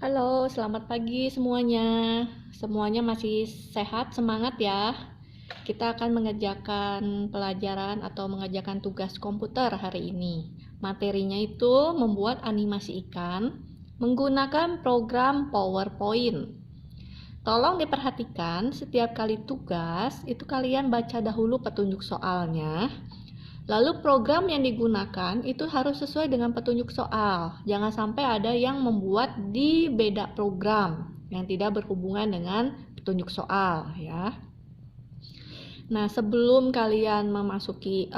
Halo, selamat pagi semuanya. Semuanya masih sehat, semangat ya. Kita akan mengerjakan pelajaran atau mengerjakan tugas komputer hari ini. Materinya itu membuat animasi ikan menggunakan program PowerPoint. Tolong diperhatikan setiap kali tugas itu kalian baca dahulu petunjuk soalnya. Lalu program yang digunakan itu harus sesuai dengan petunjuk soal. Jangan sampai ada yang membuat di beda program yang tidak berhubungan dengan petunjuk soal ya. Nah, sebelum kalian memasuki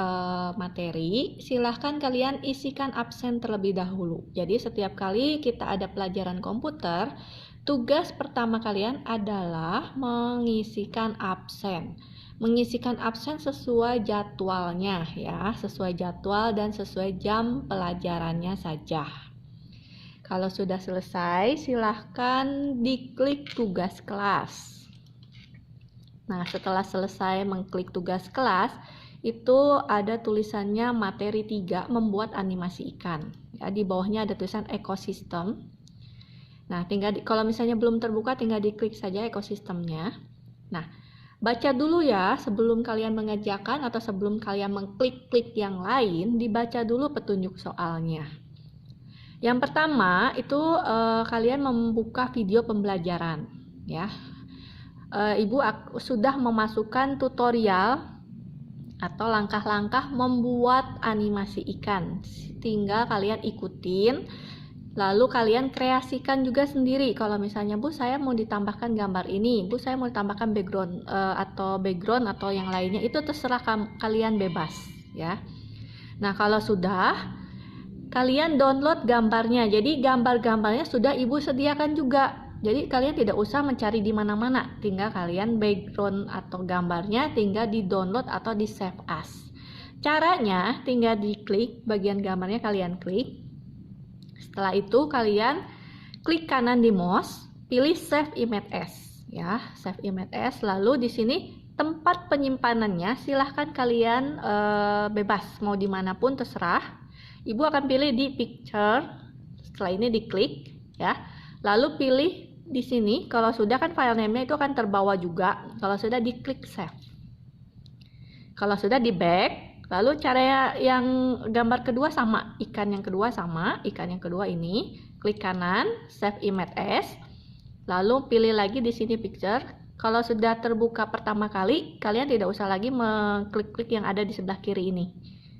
materi, silahkan kalian isikan absen terlebih dahulu. Jadi setiap kali kita ada pelajaran komputer, tugas pertama kalian adalah mengisikan absen. Mengisikan absen sesuai jadwalnya ya, sesuai jadwal dan sesuai jam pelajarannya saja. Kalau sudah selesai, silahkan diklik tugas kelas. Nah, setelah selesai mengklik tugas kelas, itu ada tulisannya materi 3 membuat animasi ikan. Ya, di bawahnya ada tulisan ekosistem. Nah, kalau misalnya belum terbuka, tinggal diklik saja ekosistemnya. Nah, baca dulu ya sebelum kalian mengerjakan atau sebelum kalian mengklik-klik yang lain, dibaca dulu petunjuk soalnya. Yang pertama itu kalian membuka video pembelajaran ya. Ibu sudah memasukkan tutorial atau langkah-langkah membuat animasi ikan. Tinggal kalian ikutin. Lalu kalian kreasikan juga sendiri. Kalau misalnya Bu, saya mau ditambahkan gambar ini, Bu, saya mau ditambahkan background atau yang lainnya, itu terserah kalian bebas ya. Nah, kalau sudah, kalian download gambarnya. Jadi gambar-gambarnya sudah Ibu sediakan juga. Jadi kalian tidak usah mencari di mana-mana. Tinggal kalian background atau gambarnya tinggal di-download atau di-save as. Caranya tinggal diklik bagian gambarnya, kalian klik. Setelah itu kalian klik kanan di mouse, pilih save image as ya, save image as. Lalu di sini tempat penyimpanannya silahkan kalian bebas mau dimanapun terserah. Ibu akan pilih di picture. Setelah ini diklik ya. Lalu pilih di sini. Kalau sudah kan file name-nya itu akan terbawa juga. Kalau sudah diklik save. Kalau sudah di back. Lalu cara yang gambar kedua sama, ikan yang kedua sama, ikan yang kedua ini, klik kanan, save image as, lalu pilih lagi di sini picture. Kalau sudah terbuka pertama kali, kalian tidak usah lagi mengklik-klik yang ada di sebelah kiri ini.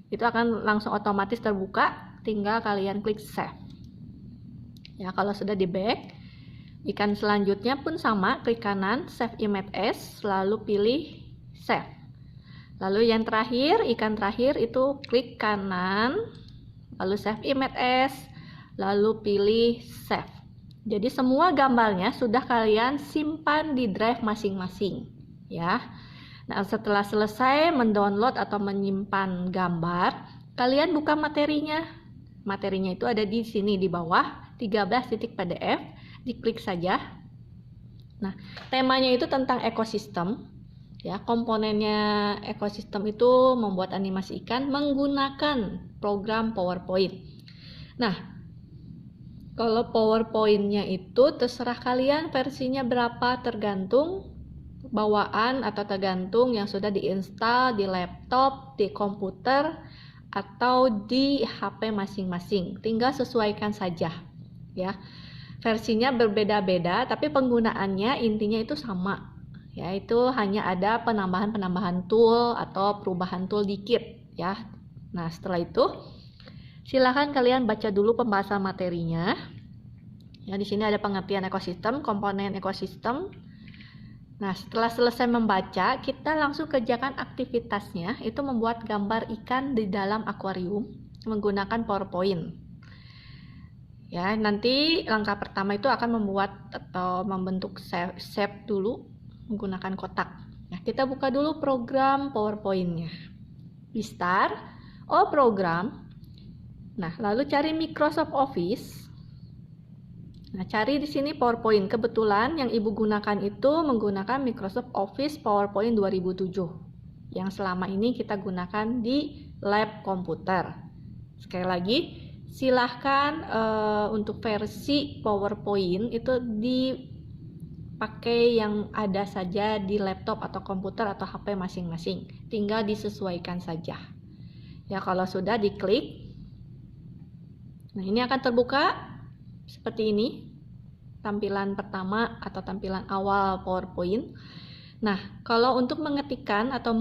Itu akan langsung otomatis terbuka, tinggal kalian klik save. Ya, kalau sudah di back, ikan selanjutnya pun sama, klik kanan, save image as, lalu pilih save. Lalu yang terakhir, ikan terakhir itu klik kanan, lalu save image as, lalu pilih save. Jadi semua gambarnya sudah kalian simpan di drive masing-masing ya. Nah, setelah selesai mendownload atau menyimpan gambar, kalian buka materinya. Materinya itu ada di sini di bawah, 13.pdf, diklik saja. Nah, temanya itu tentang ekosistem. Ya, komponennya ekosistem itu membuat animasi ikan menggunakan program PowerPoint. Nah, kalau PowerPoint-nya itu terserah kalian versinya berapa, tergantung bawaan atau tergantung yang sudah diinstal di laptop, di komputer, atau di HP masing-masing. Tinggal sesuaikan saja ya. Versinya berbeda-beda, tapi penggunaannya intinya itu sama. Yaitu hanya ada penambahan tool atau perubahan tool dikit ya. Nah, setelah itu silakan kalian baca dulu pembahasan materinya. Ya, di sini ada pengertian ekosistem, komponen ekosistem. Nah, setelah selesai membaca, kita langsung kerjakan aktivitasnya, itu membuat gambar ikan di dalam akuarium menggunakan PowerPoint. Ya, nanti langkah pertama itu akan membuat atau membentuk shape dulu menggunakan kotak. Nah, kita buka dulu program PowerPoint-nya. Di Start, program. Nah, lalu cari Microsoft Office. Nah, cari di sini PowerPoint. Kebetulan yang Ibu gunakan itu menggunakan Microsoft Office PowerPoint 2007. Yang selama ini kita gunakan di lab komputer. Sekali lagi, silahkan untuk versi PowerPoint itu dipakai yang ada saja di laptop atau komputer atau HP masing-masing, tinggal disesuaikan saja ya. Kalau sudah diklik, nah ini akan terbuka seperti ini, tampilan pertama atau tampilan awal PowerPoint. Nah, kalau untuk mengetikkan atau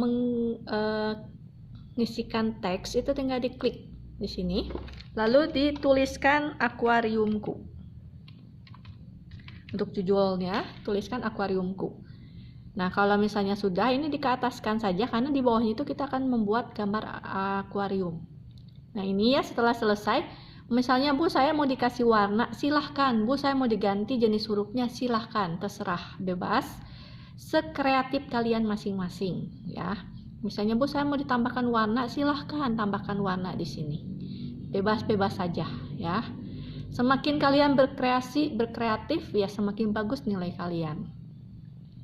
mengisikan teks itu tinggal diklik di sini, lalu dituliskan akuariumku. Untuk judulnya tuliskan akuariumku. Nah, kalau misalnya sudah, ini dikeataskan saja karena di bawahnya itu kita akan membuat gambar akuarium. Nah, ini ya setelah selesai, misalnya Bu saya mau dikasih warna, silahkan. Bu saya mau diganti jenis hurufnya, silahkan, terserah, bebas, sekreatif kalian masing-masing ya. Misalnya Bu saya mau ditambahkan warna, silahkan tambahkan warna di sini, bebas-bebas saja ya. Semakin kalian berkreatif ya, semakin bagus nilai kalian.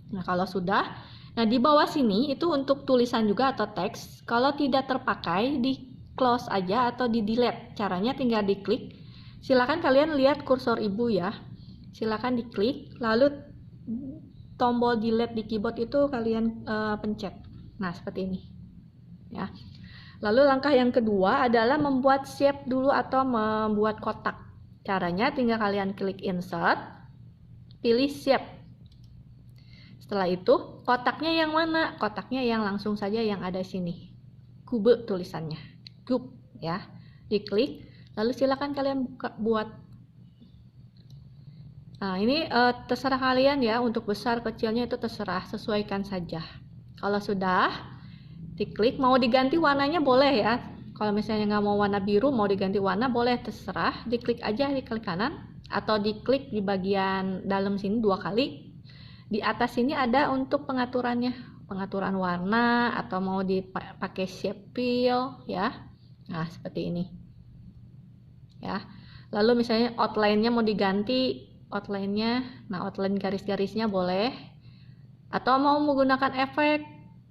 Nah, kalau sudah, nah di bawah sini itu untuk tulisan juga atau teks, kalau tidak terpakai di close aja atau di delete. Caranya tinggal diklik. Silakan kalian lihat kursor ibu ya. Silakan diklik, lalu tombol delete di keyboard itu kalian pencet. Nah, seperti ini. Ya. Lalu langkah yang kedua adalah membuat shape dulu atau membuat kotak. Caranya tinggal kalian klik insert, pilih shape. Setelah itu, kotaknya yang mana? Kotaknya yang langsung saja yang ada sini. Kube tulisannya. Cube ya. Diklik, lalu silakan kalian buat. Nah, ini terserah kalian ya, untuk besar kecilnya itu terserah, sesuaikan saja. Kalau sudah diklik, mau diganti warnanya boleh ya. Kalau misalnya nggak mau warna biru, mau diganti warna boleh, terserah. Diklik aja di klik kanan atau diklik di bagian dalam sini 2 kali. Di atas sini ada untuk pengaturannya, pengaturan warna atau mau dipakai shape fill ya. Nah, seperti ini ya. Lalu misalnya outline-nya mau diganti, outline-nya, nah outline garis-garisnya boleh, atau mau menggunakan efek,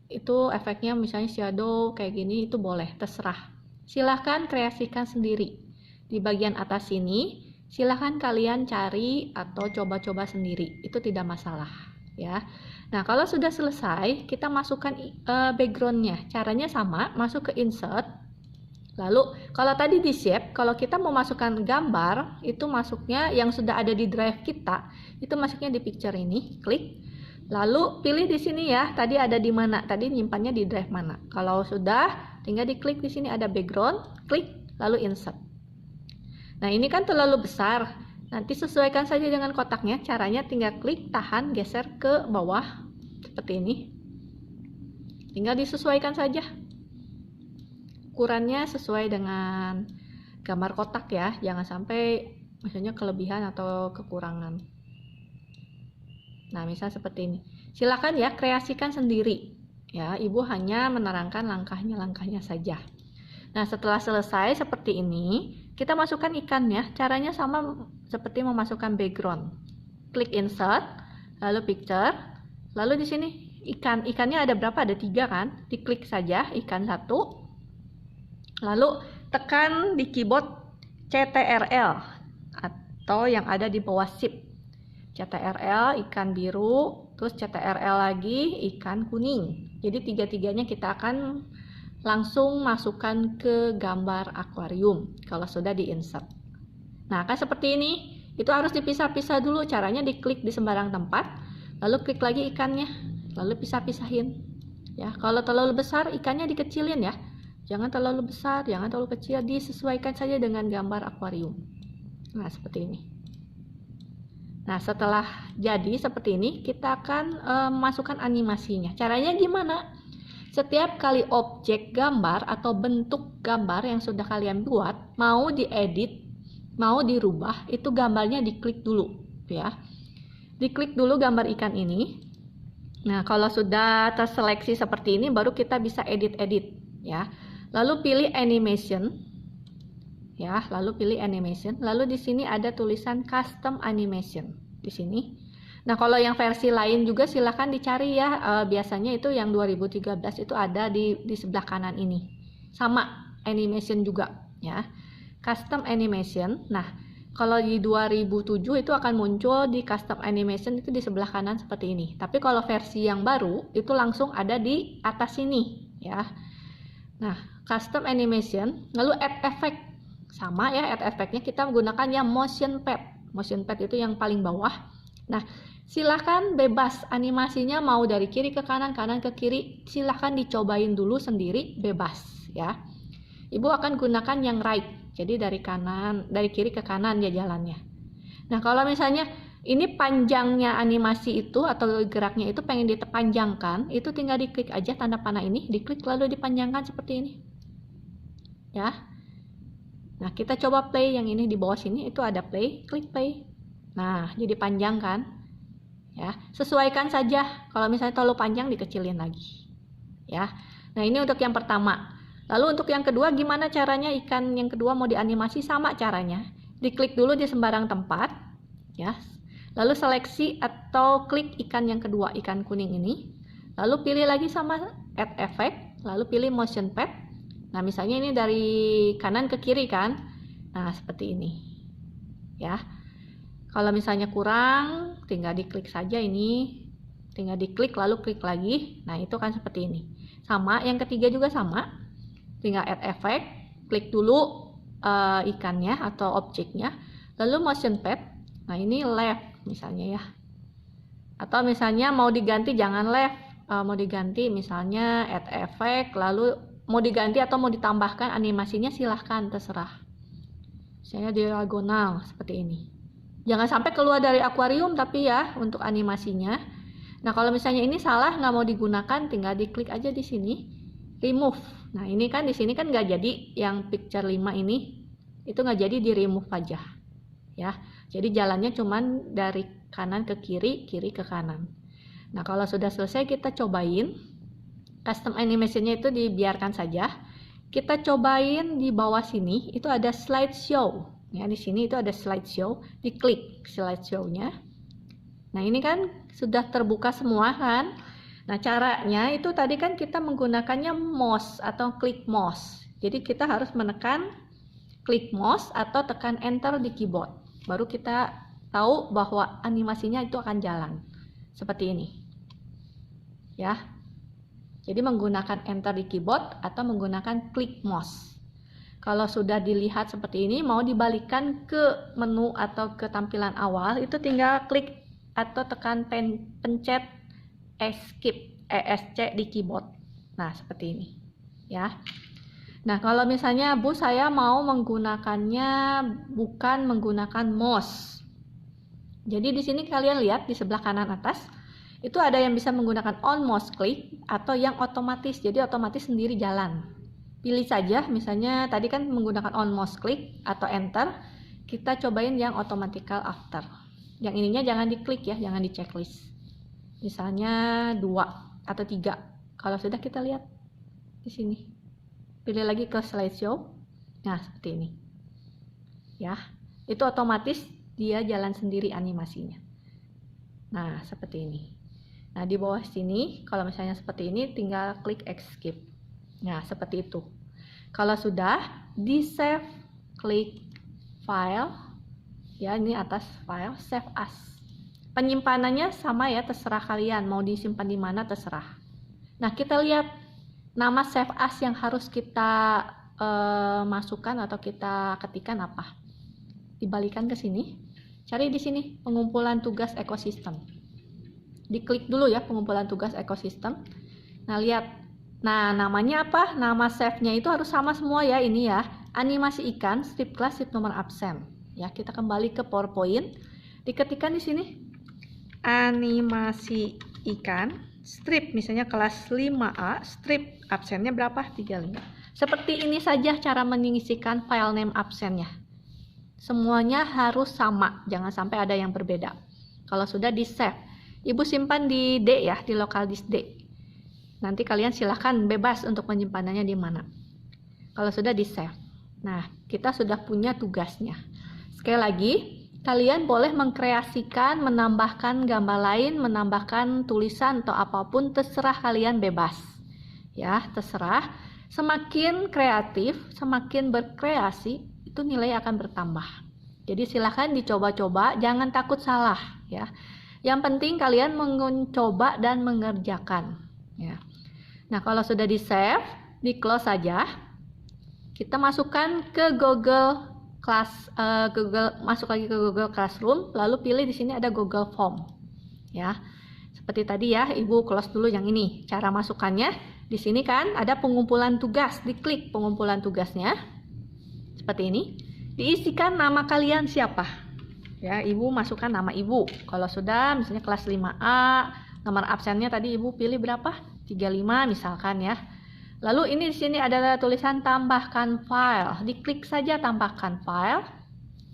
itu efeknya misalnya shadow kayak gini, itu boleh, terserah. Silahkan kreasikan sendiri. Di bagian atas sini silahkan kalian cari atau coba-coba sendiri, itu tidak masalah ya. Nah, kalau sudah selesai, kita masukkan backgroundnya. Caranya sama, masuk ke insert. Lalu kalau tadi di shape, kalau kita mau masukkan gambar, itu masuknya yang sudah ada di drive kita, itu masuknya di picture ini, klik. Lalu pilih di sini ya, tadi ada di mana? Tadi nyimpannya di drive mana? Kalau sudah, tinggal diklik di sini ada background, klik, lalu insert. Nah, ini kan terlalu besar. Nanti sesuaikan saja dengan kotaknya. Caranya tinggal klik, tahan, geser ke bawah seperti ini. Tinggal disesuaikan saja. Ukurannya sesuai dengan gambar kotak ya, jangan sampai misalnya kelebihan atau kekurangan. Nah, misal seperti ini. Silakan ya, kreasikan sendiri. Ya, Ibu hanya menerangkan langkahnya saja. Nah, setelah selesai seperti ini, kita masukkan ikannya. Caranya sama seperti memasukkan background. Klik insert, lalu picture, lalu di sini ikan. Ikannya ada berapa? Ada 3 kan? Diklik saja ikan 1. Lalu tekan di keyboard CTRL atau yang ada di bawah shift. CTRL ikan biru, terus CTRL lagi ikan kuning. Jadi 3-tiganya kita akan langsung masukkan ke gambar akuarium kalau sudah di insert. Nah, kan seperti ini. Itu harus dipisah-pisah dulu. Caranya diklik di sembarang tempat, lalu klik lagi ikannya, lalu pisah-pisahin. Ya, kalau terlalu besar ikannya dikecilin ya. Jangan terlalu besar, jangan terlalu kecil, disesuaikan saja dengan gambar akuarium. Nah, seperti ini. Nah, setelah jadi seperti ini, kita akan masukkan animasinya. Caranya gimana? Setiap kali objek gambar atau bentuk gambar yang sudah kalian buat, mau diedit, mau dirubah, itu gambarnya diklik dulu, ya. Diklik dulu gambar ikan ini. Nah, kalau sudah terseleksi seperti ini, baru kita bisa edit-edit, ya. Lalu pilih animation, ya. Lalu pilih animation. Lalu di sini ada tulisan custom animation di sini. Nah, kalau yang versi lain juga silahkan dicari ya. Biasanya itu yang 2013 itu ada di sebelah kanan ini. Sama animation juga, ya. custom animation. Nah, kalau di 2007 itu akan muncul di custom animation itu di sebelah kanan seperti ini. Tapi kalau versi yang baru itu langsung ada di atas sini ya. Nah, custom animation, lalu add effect. Sama ya, add effect-nya kita menggunakan yang motion pad. Motion pad itu yang paling bawah. Nah, silahkan bebas animasinya mau dari kiri ke kanan, kanan ke kiri. Silahkan dicobain dulu sendiri, bebas ya. Ibu akan gunakan yang right. Jadi dari kiri ke kanan ya jalannya. Nah, kalau misalnya ini panjangnya animasi itu atau geraknya itu pengen dipanjangkan, itu tinggal diklik aja tanda panah ini, diklik lalu dipanjangkan seperti ini. Ya. Nah, kita coba play yang ini di bawah sini, itu ada play, klik play. Nah, jadi panjang kan? Ya, sesuaikan saja. Kalau misalnya terlalu panjang dikecilin lagi. Ya. Nah, ini untuk yang pertama. Lalu untuk yang kedua gimana caranya ikan yang kedua mau dianimasi? Sama caranya. Diklik dulu di sembarang tempat, ya. Lalu seleksi atau klik ikan yang kedua, ikan kuning ini. Lalu pilih lagi sama add effect, lalu pilih motion pad. Nah, misalnya ini dari kanan ke kiri kan? Nah, seperti ini. Ya. Kalau misalnya kurang, tinggal diklik saja ini. Tinggal diklik lalu klik lagi. Nah, itu kan seperti ini. Sama, yang ketiga juga sama. Tinggal add effect, klik dulu ikannya atau objeknya, lalu motion pad. Nah, ini left misalnya ya. Atau misalnya mau diganti jangan left, mau diganti misalnya add effect, lalu mau diganti atau mau ditambahkan animasinya silahkan terserah. Misalnya diagonal seperti ini. Jangan sampai keluar dari akuarium tapi ya untuk animasinya. Nah, kalau misalnya ini salah nggak mau digunakan, tinggal diklik aja di sini, remove. Nah, ini kan di sini kan nggak jadi yang picture 5 ini, itu nggak jadi di remove aja ya. Jadi jalannya cuman dari kanan ke kiri, kiri ke kanan. Nah, kalau sudah selesai kita cobain custom animationnya itu dibiarkan saja. Kita cobain di bawah sini itu ada slideshow ya. Di sini itu ada slideshow, diklik slideshow-nya. Nah, ini kan sudah terbuka semua kan. Nah, caranya itu tadi kan kita menggunakannya mouse atau klik mouse. Jadi kita harus menekan klik mouse atau tekan enter di keyboard. Baru kita tahu bahwa animasinya itu akan jalan. Seperti ini. Ya. Jadi menggunakan enter di keyboard atau menggunakan klik mouse. Kalau sudah dilihat seperti ini, mau dibalikkan ke menu atau ke tampilan awal, itu tinggal klik atau tekan pencet escape ESC di keyboard. Nah, seperti ini ya. Nah, kalau misalnya Bu saya mau menggunakannya bukan menggunakan mouse. Jadi di sini kalian lihat di sebelah kanan atas itu ada yang bisa menggunakan on mouse click atau yang otomatis. Jadi otomatis sendiri jalan. Pilih saja, misalnya tadi kan menggunakan on mouse click atau enter. Kita cobain yang automatical after. Yang ininya jangan diklik ya, jangan di checklist. Misalnya 2 atau 3. Kalau sudah kita lihat di sini. Pilih lagi ke slideshow. Nah, seperti ini. Ya, itu otomatis dia jalan sendiri animasinya. Nah, seperti ini. Nah, di bawah sini kalau misalnya seperti ini tinggal klik escape. Nah, seperti itu. Kalau sudah di save, klik file. Ya, ini atas file, save as. Penyimpanannya sama ya, terserah kalian mau disimpan di mana terserah. Nah, kita lihat nama save as yang harus kita masukkan atau kita ketikkan apa. Dibalikan ke sini. Cari di sini pengumpulan tugas ekosistem. Diklik dulu ya pengumpulan tugas ekosistem. Nah, lihat. Nah, namanya apa? Nama save-nya itu harus sama semua ya, ini ya. Animasi ikan, strip kelas, strip nomor absen. Ya, kita kembali ke PowerPoint. Diketikkan di sini animasi ikan strip, misalnya kelas 5A, strip absennya berapa? 35. Seperti ini saja cara mengisikan file name absennya. Semuanya harus sama, jangan sampai ada yang berbeda. Kalau sudah di save, Ibu simpan di D ya, di local disk D. Nanti kalian silahkan bebas untuk menyimpanannya di mana. Kalau sudah di save. Nah, kita sudah punya tugasnya. Sekali lagi, kalian boleh mengkreasikan, menambahkan gambar lain, menambahkan tulisan atau apapun, terserah kalian bebas. Ya, terserah. Semakin kreatif, semakin berkreasi, itu nilai akan bertambah. Jadi silahkan dicoba-coba, jangan takut salah ya. Yang penting kalian mencoba dan mengerjakan ya. Nah, kalau sudah di save, di close saja. Kita masukkan ke Google masuk lagi ke Google Classroom, lalu pilih di sini ada Google Form ya. Seperti tadi ya, Ibu close dulu yang ini. Cara masukkannya di sini kan ada pengumpulan tugas, diklik pengumpulan tugasnya. Seperti ini. Diisikan nama kalian siapa. Ya, Ibu masukkan nama Ibu. Kalau sudah misalnya kelas 5A, nomor absennya tadi Ibu pilih berapa? 35 misalkan ya. Lalu ini di sini ada tulisan tambahkan file. Diklik saja tambahkan file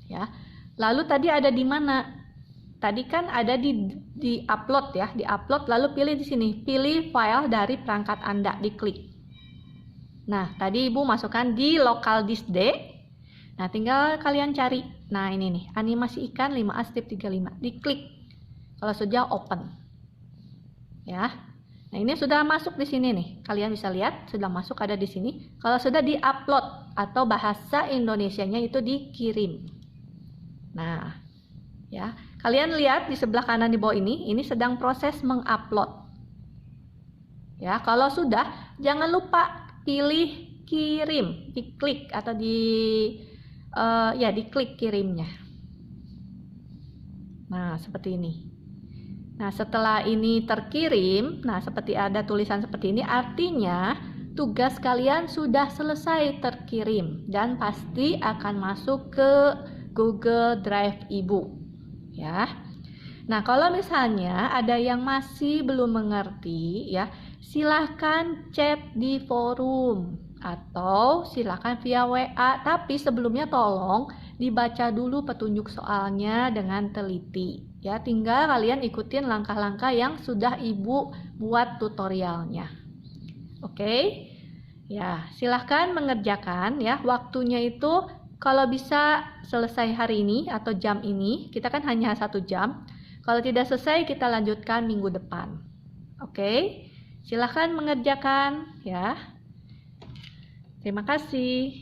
ya. Lalu tadi ada di mana? Tadi kan ada di upload ya, di upload lalu pilih di sini, pilih file dari perangkat Anda, diklik. Nah, tadi Ibu masukkan di local disk D. Nah, tinggal kalian cari. Nah, ini nih, animasi ikan 5A-35. Diklik. Kalau sudah open. Ya. Nah, ini sudah masuk di sini nih. Kalian bisa lihat sudah masuk ada di sini. Kalau sudah di-upload atau bahasa Indonesianya itu dikirim. Nah, ya. Kalian lihat di sebelah kanan di bawah ini sedang proses mengupload. Ya, kalau sudah jangan lupa pilih kirim, diklik atau diklik kirimnya. Nah, seperti ini. Nah, setelah ini terkirim, nah seperti ada tulisan seperti ini, artinya tugas kalian sudah selesai terkirim dan pasti akan masuk ke Google Drive Ibu. Ya. Nah, kalau misalnya ada yang masih belum mengerti, ya, silahkan chat di forum atau silahkan via WA. Tapi sebelumnya tolong dibaca dulu petunjuk soalnya dengan teliti. Ya, tinggal kalian ikutin langkah-langkah yang sudah Ibu buat tutorialnya. Oke? Ya, silahkan mengerjakan ya. Waktunya itu kalau bisa selesai hari ini atau jam ini, kita kan hanya 1 jam. Kalau tidak selesai, kita lanjutkan minggu depan. Oke? Silahkan mengerjakan ya. Terima kasih.